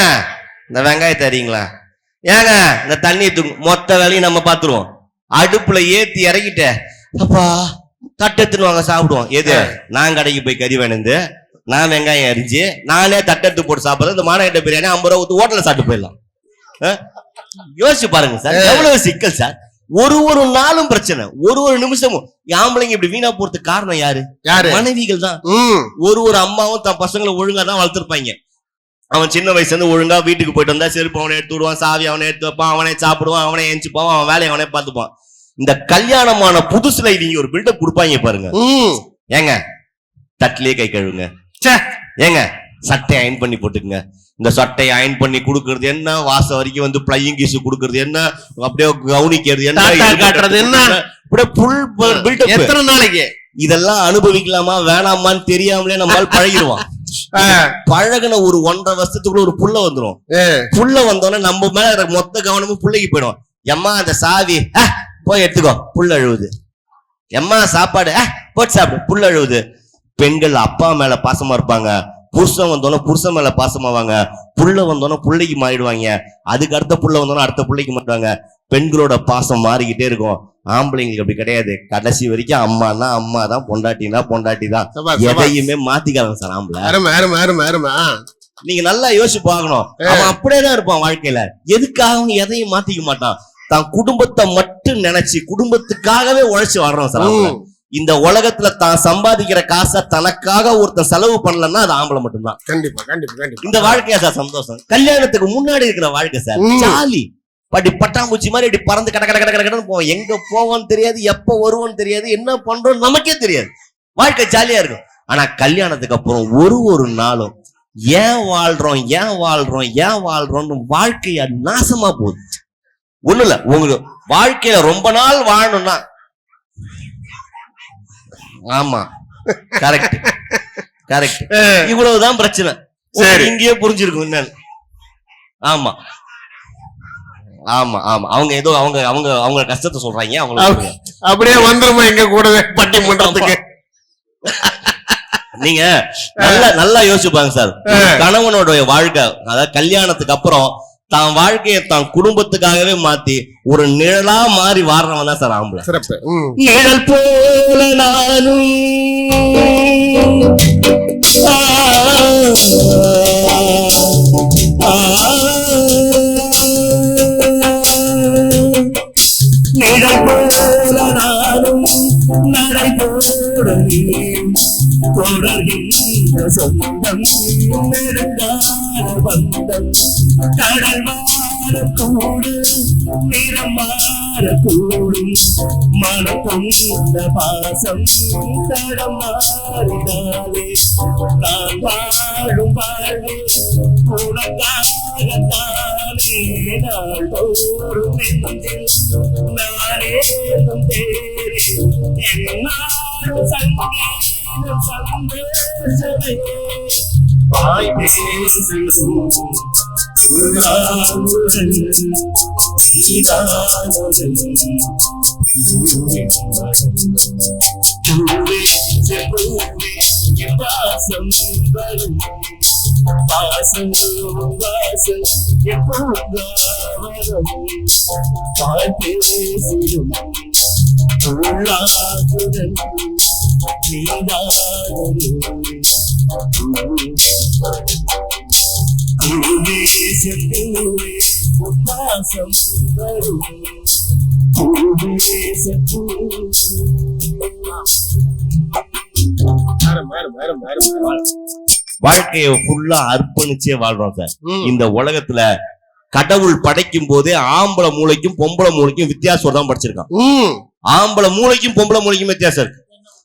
இந்த வெங்காயத்தை அறிங்களா, ஏங்க இந்த தண்ணி மொத்த வேலையும் நம்ம பாத்துருவோம். அடுப்புல ஏத்தி இறக்கிட்ட அப்பா தட்டெடுத்துன்னு வாங்க சாப்பிடுவோம். எது? நான் கடைக்கு போய் கறி வேணுந்து, நான் வெங்காயம் அரிஞ்சு நானே தட்டெடுத்து போட்டு சாப்பிடுறது. இந்த மாநகட்ட பிரியாணி 50 ரூபா ஹோட்டல்ல சாப்பிட்டு போயிடலாம். யோசிச்சு பாருங்க சார், எவ்வளவு சிக்கல் சார். ஒரு நாளும் பிரச்சனை, ஒரு நிமிஷமும். ஆம்பளைங்க இப்படி வீணா போறதுக்கு காரணம் யாரு? மனைவிகள் தான். ஒரு அம்மாவும் தன் பசங்களை ஒழுங்கா தான் வளர்த்திருப்பாங்க. அவன் சின்ன வயசுல இருந்து ஒழுங்கா வீட்டுக்கு போயிட்டு வந்தா செருப்பு அவனை எடுத்து விடுவான், சாவி அவனை எடுத்து வைப்பான், அவனே சாப்பிடுவான், அவனே எஞ்சிப்பான், அவன் வேலையை அவனே பார்த்துப்பான். இந்த கல்யாணமான புதுசுல நீங்க ஒரு பில்டப் கொடுப்பாங்க பாருங்க. ஏங்க தட்டிலே கை கழுவுங்க, ஏங்க சட்டை அயன் பண்ணி போட்டுக்குங்க. இந்த சட்டையை அயன் பண்ணி கொடுக்கறது என்ன, வாசம் வரைக்கும் வந்து பிளையிங் கீஸ் கொடுக்கறது என்ன, அப்படியே கவனிக்கிறது என்ன, காட்டுறது என்ன, எத்தனை நாளைக்கு இதெல்லாம் அனுபவிக்கலாமா வேணாமான்னு தெரியாமலே நம்மளால பழகிடுவான். பழகின ஒரு 1.5 வருஷத்துக்குள்ள ஒரு புள்ள வந்துரும். புள்ள வந்தோடனே நம்ம மேல மொத்த கவனமும் புள்ளைக்கு போயிடும். எம்மா அந்த சாவி போய் எடுத்துக்கோ, புள்ள அழுவுது. எம்மா சாப்பாடு போட்டு சாப்பிடு, புள்ள அழுவுது. பெண்கள் அப்பா மேல பாசமா இருப்பாங்க, புருஷன் வந்தோன்னா புருஷன் மேல பாசமாவாங்க, புள்ள வந்தோன்னா புள்ளைக்கு மாறிடுவாங்க, அதுக்கு அடுத்த புள்ள வந்தோன்னா அடுத்த புள்ளைக்கு மாட்டுவாங்க. பெண்களோட பாசம் மாறிக்கிட்டே இருக்கும். ஆம்பளைங்களுக்கு அப்படி கிடையாது. கடைசி வரைக்கும் அம்மானா அம்மா தான், பொண்டாட்டினா பொண்டாட்டி தான், எதையுமே மாத்திக்காங்க சார் ஆம்பளை. நீங்க நல்லா யோசிச்சு பாக்கணும். அவன் அப்படியேதான் இருப்பான் வாழ்க்கையில. எதுக்காக எதையும் மாத்திக்க மாட்டான். தான் குடும்பத்தை மட்டும் நினைச்சு குடும்பத்துக்காகவே உழைச்சு வர்றோம் சார். இந்த உலகத்துல தான் சம்பாதிக்கிற காசை தனக்காக ஒருத்தன் செலவு பண்ணலன்னா அது ஆம்பளை மட்டும்தான். கண்டிப்பா கண்டிப்பா கண்டிப்பா. இந்த வாழ்க்கையா சார் சந்தோஷம். கல்யாணத்துக்கு முன்னாடி இருக்கிற வாழ்க்கை சார் ஜாலி. பட் பட்டாம்பூச்சி மாதிரி இப்படி பறந்து கட கட கட கடன்னு போவோம். எங்க போவோம்னு தெரியாது, எப்ப வருவோம்னு தெரியாது, என்ன பண்றோம் நமக்கே தெரியாது. வாழ்க்கை ஜாலியா இருக்கும். ஆனா கல்யாணத்துக்கு அப்புறம் ஒரு நாளும் ஏன் வாழ்றோம்னு வாழ்க்கைய நாசமா போகுது. ஒண்ணு இல்ல, உங்களுக்கு வாழ்க்கையில ரொம்ப நாள் வாழணும்னா, ஆமா கரெக்ட் கரெக்ட், இவ்வளவுதான் பிரச்சனை. இங்கேயே புரிஞ்சிருக்கும் என்னன்னு. ஆமா ஆமா ஆமா, அவங்க ஏதோ அவங்க கஷ்டத்தை சொல்றாங்க, அவங்க அப்படியே வந்துருமா எங்க கூடவே பட்டி பண்றதுக்கு. நீங்க நல்லா யோசிப்பாங்க சார். கணவனோட வாழ்க்கை, அதாவது கல்யாணத்துக்கு அப்புறம் தான் வாழ்க்கையை தான் குடும்பத்துக்காகவே மாத்தி ஒரு நிழலா மாறி வாடுறவன் தான் சார் ஆம்பளை. சிறப்பு. நிழல் போல நானும் நிழல் போல நானும் நடை போட தொடர்கின்ற சொந்தம் நெருங்கான பந்தம். கடல் மாறக்கூடு நிறம் மாறக்கூடும், மனம் கொண்ட பாசம் தடம் மாறினாலே நான் வாழும் வாழ்வே உனக்காகத்தானே. நாள்தோறும் நெஞ்சில் நானேனும் தேரே என்னாலும் சங்கீதம் சந்தோஷமே. வாய் பேசும் உருளாவுடன் நீதானுடன் பூவே செப்பூவே என் வாசம் வரும், வாசம் வாசம் எப்போதா வரும். வாய் பேசிடும் உருளாவுடன் வாழ்க்கைய ஃபுல்லா அர்ப்பணிச்சே வாழ்றோம் சார். இந்த உலகத்துல கடவுள் படைக்கும் போதே ஆம்பளை மூளைக்கும் பொம்பளை மூளைக்கும் வித்தியாசம் தான் படிச்சிருக்கான். ஆம்பளை மூளைக்கும் பொம்பளை மூளைக்கும் வித்தியாசம் இருக்கு.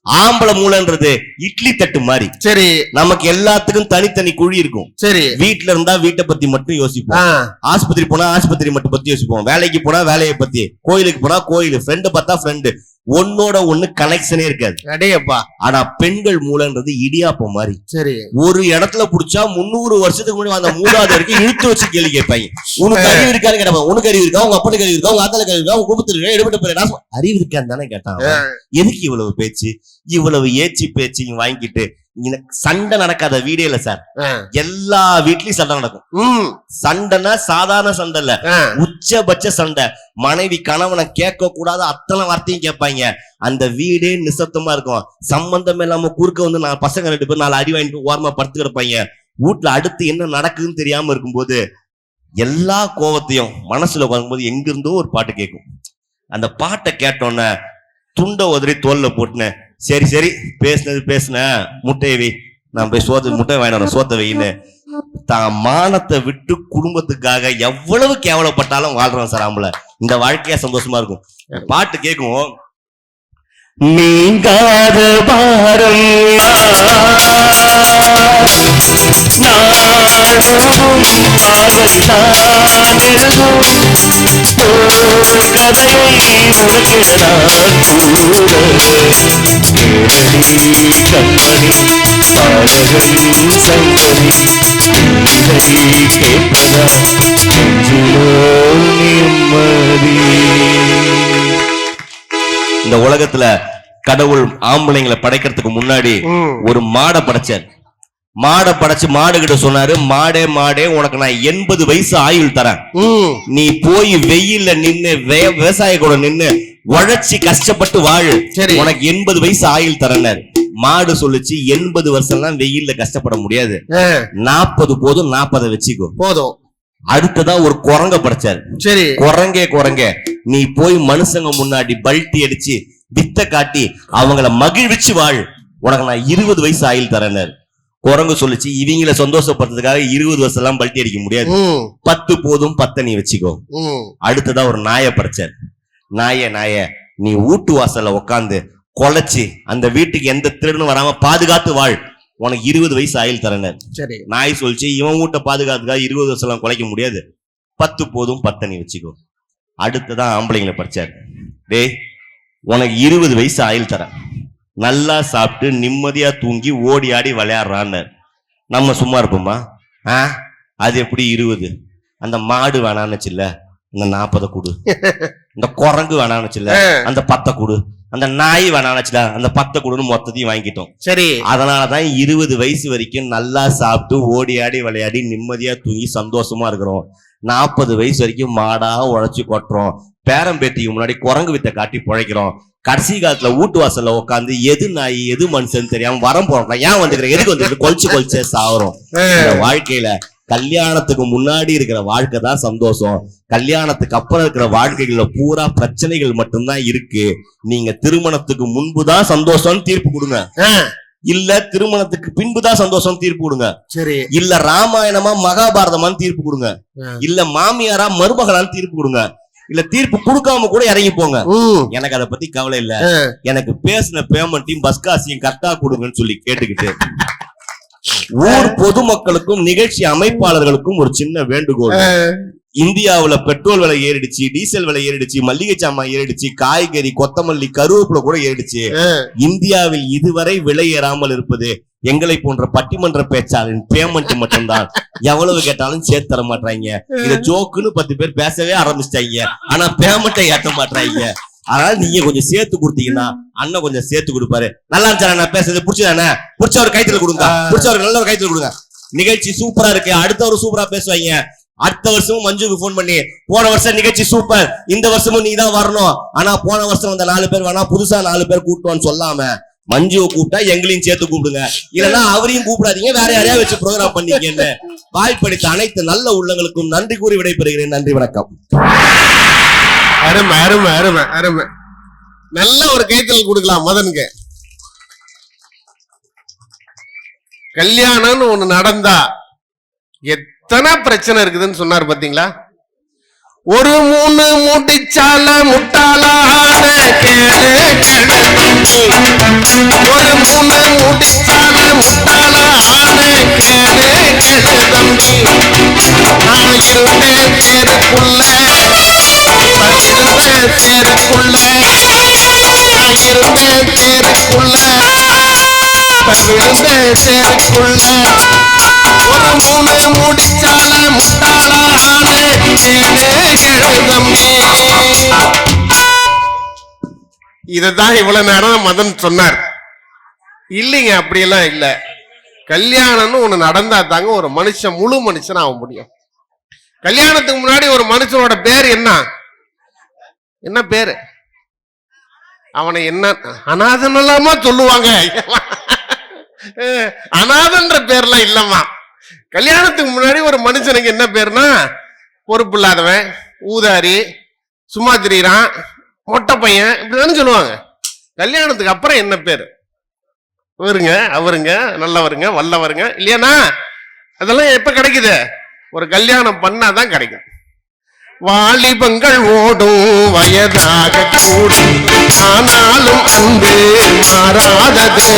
ஆம்பளை மூளைன்றது இட்லி தட்டு மாதிரி. சரி, நமக்கு எல்லாத்துக்கும் தனித்தனி குழி இருக்கும். சரி, வீட்டுல இருந்தா வீட்டை பத்தி மட்டும் யோசிப்போம், ஆஸ்பத்திரி போனா ஆஸ்பத்திரி மட்டும் பத்தி யோசிப்போம், வேலைக்கு போனா வேலையை பத்தி, கோயிலுக்கு போனா கோயில், ஃப்ரெண்டு பார்த்தா ஃப்ரெண்டு, ஒன்னோட ஒண்ணு கனெக்ஷனே இருக்காது. அடேப்பா. ஆனா பெண்கள் மூளைன்றது இடியாப்பம் மாதிரி. சரி, ஒரு இடத்துல புடிச்சா 300 வருஷத்துக்கு முன்னாடி அந்த 3வது வரைக்கும் இழுத்து வச்சு கேள்வி கேட்பாங்க. உனக்கு அறிவு இருக்கான்னு கேட்பாங்க. உனக்கு அறிவு இருக்கா, உங்க அப்பனுக்கு அறிவு இருக்கா, உங்க ஆத்தாளுக்கு அறிவு இருக்கா, உங்க குடும்பத்துல இருக்கா, எடுபட்ட பேர் அறிவு இருக்கான்னு தானே கேட்டாங்க. எதுக்கு இவ்வளவு பேச்சு, இவ்வளவு ஏச்சி பேச்சு வாங்கிட்டு? சண்டை நடக்காத வீடே இல்ல சார். எல்லா வீட்லயும் சண்டை நடக்கும். சண்டைனா சாதாரண சண்டை இல்ல, உச்சபட்ச சண்டை. மனைவி கணவனை கேட்க கூடாத அத்தனை வார்த்தையும் கேட்பாங்க. அந்த வீடே நிசப்தமா இருக்கும். சம்பந்தம் இல்லாம குறுக்க வந்து நான் பசங்க 2 பேரும் 4 அடி வாங்கிட்டு ஓரமா படுத்து கிடப்பாங்க. வீட்டுல அடுத்து என்ன நடக்குதுன்னு தெரியாம இருக்கும்போது எல்லா கோவத்தையும் மனசுல உட்காரும்போது எங்கிருந்தோ ஒரு பாட்டு கேட்கும். அந்த பாட்டை கேட்டோன்னே துண்டை உதறி தோல்ல போட்டுன, சரி சரி பேசுன முட்டையை வை, நான் போய் முட்டை வாங்கின சோத்த வைன்னு தான் மானத்தை விட்டு குடும்பத்துக்காக எவ்வளவு கேவலப்பட்டாலும் வாழ்றோம் சார். ஆம்பளை இந்த வாழ்க்கையா சந்தோஷமா இருக்கும். பாட்டு கேட்கும், நீங்காத பாரம் இந்த உலகத்துல கடவுள் ஆம்பளைங்களை படைக்கிறதுக்கு முன்னாடி ஒரு மாடை படைச்சார். மாடை படைச்சு மாடு கிட்ட சொன்னாரு, மாடே மாடே உனக்கு நான் 80 வயசு ஆயுள் தரேன், நீ போய் வெயில்ல நின்னு விவசாய கூட நின்னு உழைச்சி கஷ்டப்பட்டு வாழு, உனக்கு 80 வயசு ஆயுள் தரேன்னாரு. மாடு சொல்லுச்சு 80 வருஷம்லாம் வெயில்ல கஷ்டப்பட முடியாது, 40 போதும், 40 வச்சுக்கோ போதும். அடுத்ததான் ஒரு குரங்க படைச்சாரு. சரி, குரங்க நீ போய் மனுஷங்க முன்னாடி பல்ட்டி அடிச்சு வித்த காட்டி அவங்கள மகிழ்விச்சு வாழ், உனக்கு நான் 20 வயசு ஆயுள் தரேன்னாரு. குரங்கு சொல்லிச்சு இவங்கள சந்தோஷப்படுறதுக்காக 20 வருஷம் எல்லாம் பல்ட்டி அடிக்க முடியாது, 10 போதும், 10 நீ வச்சுக்கோ. அடுத்ததா ஒரு நாயை படைச்சார். நாய நீ வீட்டு வாசல்ல உக்காந்து கொலைச்சு அந்த வீட்டுக்கு எந்த திருடனும் வராம பாதுகாத்து வாழ், உனக்கு 20 வயசு ஆயுள் தரேன்னாரு. சரி, நாய் சொல்லிச்சு இவன் வீட்டை பாதுகாத்துக்காக 20 வருஷம் எல்லாம் குலைக்க முடியாது, 10 போதும், 10 நீ வச்சுக்கோ. அடுத்ததான் ஆம்பளைங்களை படிச்சாரு. டேய் உனக்கு 20 வயசு ஆயுள் தரேன், நல்லா சாப்பிட்டு நிம்மதியா தூங்கி ஓடி ஆடி விளையாடுறான்னு. நம்ம சும்மா இருப்போமா? அது எப்படி 20? அந்த மாடு வேணான்னுச்சுல்ல, அந்த 40 கொடு. இந்த குரங்கு வேணான்னுச்சுல்ல, அந்த 10 கொடு. அந்த நாய் வேணான்னுச்சுல, அந்த 10 கொடுன்னு மொத்தத்தையும் வாங்கிட்டோம். சரி, அதனாலதான் 20 வயசு வரைக்கும் நல்லா சாப்பிட்டு ஓடி ஆடி விளையாடி நிம்மதியா தூங்கி சந்தோஷமா இருக்கிறோம். 40 வயசு வரைக்கும் மாடா உழைச்சு கொட்டுறோம், பேரம்பேட்டிக்கு முன்னாடி குரங்கு வித்த காட்டி பிழைக்கிறோம். கடைசி காலத்துல வீட்டு வாசல்ல உட்காந்து எது நாய் எது மனுஷன் தெரியாம வரம் போறோம், ஏன் வந்துக்கிறேன் எதுக்கு வந்து கொல்ச்சு சாகுறோம். வாழ்க்கையில கல்யாணத்துக்கு முன்னாடி இருக்கிற வாழ்க்கை தான் சந்தோஷம், கல்யாணத்துக்கு அப்புறம் இருக்கிற வாழ்க்கைகள்ல பூரா பிரச்சனைகள் மட்டும்தான் இருக்கு. நீங்க திருமணத்துக்கு முன்புதான் சந்தோஷம் தீர்ப்பு கொடுங்க, இல்ல திருமணத்துக்கு பின்புதான் சந்தோஷம் தீர்ப்பு கொடுங்க. சரி, இல்ல ராமாயணமா மகாபாரதமான்னு தீர்ப்பு கொடுங்க, இல்ல மாமியாரா மருமகளான்னு தீர்ப்பு கொடுங்க, இல்ல தீர்ப்பு கொடுக்காம கூட இறங்கி போங்க. எனக்கு அதை பத்தி கவலை இல்ல, எனக்கு பேசின பேமெண்ட்டையும் பஸ் காசையும் கரெக்டா கொடுங்கன்னு சொல்லி கேட்டுக்கிட்டு ஊர் பொதுமக்களுக்கும் நிகழ்ச்சி அமைப்பாளர்களுக்கும் ஒரு சின்ன வேண்டுகோள். இந்தியாவுல பெட்ரோல் விலை ஏறிடுச்சு, டீசல் விலை ஏறிடுச்சு, மல்லிகை சாமான் ஏறிடுச்சு, காய்கறி கொத்தமல்லி கருவேப்பிலை கூட ஏறிடுச்சு. இந்தியாவில் இதுவரை விலை ஏறாமல் இருப்பது எங்களை போன்ற பட்டிமன்ற பேச்சாளரின் பேமெண்ட் மட்டும்தான். எவ்வளவு கேட்டாலும் சேர்த்து தர மாட்டாங்க. இத ஜோக்குன்னு 10 பேர் பேசவே ஆரம்பிச்சிட்டாங்க, ஆனா பேமெண்ட்டை ஏற்ற மாட்டாங்க. அதனால நீங்க கொஞ்சம் சேர்த்து கொடுத்தீங்கன்னா அண்ணன் கொஞ்சம் சேர்த்து கொடுப்பாரு. நல்லா இருந்துச்சா நான் பேசுறது? பிடிச்சதானே? பிடிச்ச ஒரு கைத்துல கொடுங்க, பிடிச்ச ஒரு நல்ல ஒரு கைத்துல கொடுங்க. நிகழ்ச்சி சூப்பரா இருக்கு, அடுத்த ஒரு சூப்பரா பேசுவாங்க. அடுத்த வருஷமும் மஞ்சுக்கு போன் பண்ணி போன வருஷம் நிகழ்ச்சி சூப்பர், இந்த வருஷமும் நீ தான் வரணும், ஆனா போன வருஷம் வந்த 4 பேர் வேணா புதுசா 4 பேர் கூப்பிட்டோன்னு சொல்லாம மஞ்சுவை கூப்பிட்டா எங்களையும் சேர்த்து கூப்பிடுங்க, இல்லன்னா அவரையும் கூப்பிடாதீங்க, வேற யாரையா வச்சு ப்ரோக்ராம் பண்ணிக்கன்னு வாய்ப்பளித்த அனைத்து நல்ல உள்ளங்களுக்கும் நன்றி கூறி விடைபெறுகிறேன். நன்றி, வணக்கம். அருமை அருமை அருமை அருமை. நல்ல ஒரு கைத்தல் கொடுக்கலாம் மதனுக்கு. கல்யாணம்னு ஒண்ணு நடந்தா எத்தனை பிரச்சனை இருக்குதுன்னு சொன்னார் பாத்தீங்களா? ஒரு 3 மூட்டிச்சால முட்டாளான கேளு, ஒரு 3 மூட்டிச்சால முட்டாளான கேளு தம்பி, நான் இருந்தேன் தேருக்குள்ள, தேருக்குள்ள, நான் இருந்தேன் தேருக்குள்ள, தேருக்குள்ள, ஒரு 3 மூடிச்சால முட்டாளான தம்பி. இததான் இவ்வளவு நேரம் மதன் சொன்னார். இல்லைங்க, அப்படியெல்லாம் இல்ல. கல்யாணம்னு ஒண்ணு நடந்தா தாங்க ஒரு மனுஷன் முழு மனுஷன் ஆக முடியும். கல்யாணத்துக்கு முன்னாடி ஒரு மனுஷனோட பேர் என்ன பேரு? அவனை என்ன அநாதன் எல்லாமா சொல்லுவாங்க. அநாதன்ற பேர்லாம் இல்லம்மா. கல்யாணத்துக்கு முன்னாடி ஒரு மனுஷனுக்கு என்ன பேருனா பொறுப்பு இல்லாதவன், ஊதாரி, சும்மா திரியிறான், மொட்டை பையன், இப்படிதானே சொல்லுவாங்க. கல்யாணத்துக்கு அப்புறம் என்ன பேரு? இவருங்க, அவருங்க, நல்லவருங்க, வல்லவருங்க இல்லையானா? அதெல்லாம் எப்ப கிடைக்குது? ஒரு கல்யாணம் பண்ணாதான் கிடைக்கும். வாலிபங்கள் ஓடும் வயதாக கூடும், ஆனாலும் அன்பு மாறாதது.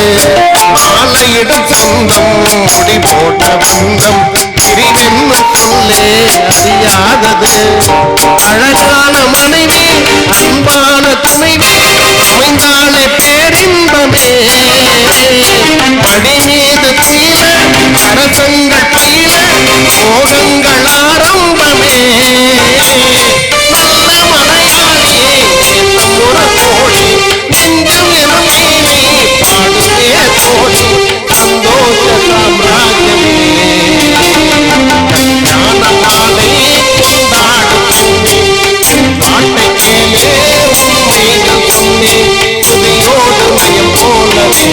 மாலையிடும் சொந்தம், முடி போட்ட பந்தம், பிரிவென்னு சொல்லே அறியாதது. அழகான மனைவி, அன்பான துணைவி, அமைந்தாலே பேரின்பமே. படி மீது தீர அரசங்கள் பயில, மோகங்கள் ஆரம்பமே. நல்ல மலையாளி நம்முற கோழி, நெஞ்சம் எனும் மீனை பாடுவே கோழி, சந்தோஷ சாம்ராஜ்யமே. கல்யாண மாலை கொண்டாடும் பெண்ணே, பாட்டை கேளே உண்மைகள் சொன்னே, துதியோடு மயம் போலவே.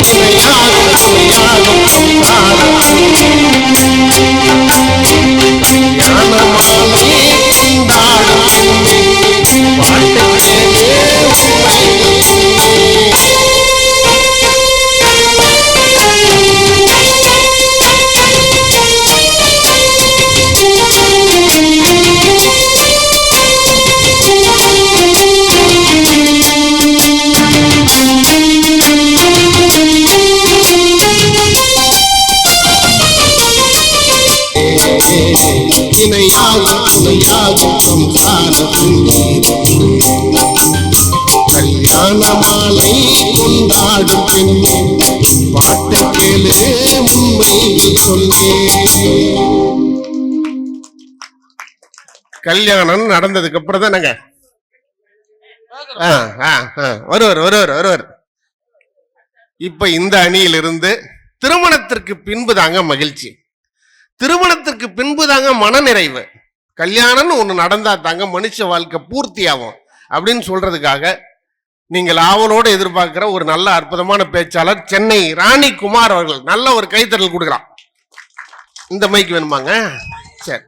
துணையாகும் துணையாகும் சம்சாரம், கல்யாண மாலை கொண்டாடும் பெண்ணே, பாட்டை கேளே உண்மைகள் சொன்னே. இணையாகும் துணையாகும் சம்சார சங்கீதம். கல்யாண மாலை கொண்டாடும் பெண்ணே, பாட்டு கேளு உண்மையில் சொல்லே. கல்யாணம் நடந்ததுக்கு அப்புறம் தானங்க வருவார். இப்ப இந்த அணியிலிருந்து திருமணத்திற்கு பின்பு தாங்க மகிழ்ச்சி, திருமணத்திற்கு பின்பு தாங்க மனநிறைவு. கல்யாணம்னு ஒண்ணு நடந்தா தாங்க மனுஷ வாழ்க்கை பூர்த்தி ஆகும் அப்படின்னு சொல்றதுக்காக நீங்கள் ஆவலோடு எதிர்பார்க்கிற ஒரு நல்ல அற்புதமான பேச்சாளர் சென்னை ராணி குமார் அவர்கள். நல்ல ஒரு கைத்தறல் கொடுக்கலாம். இந்த மைக்கு வேணுமாங்க? சரி.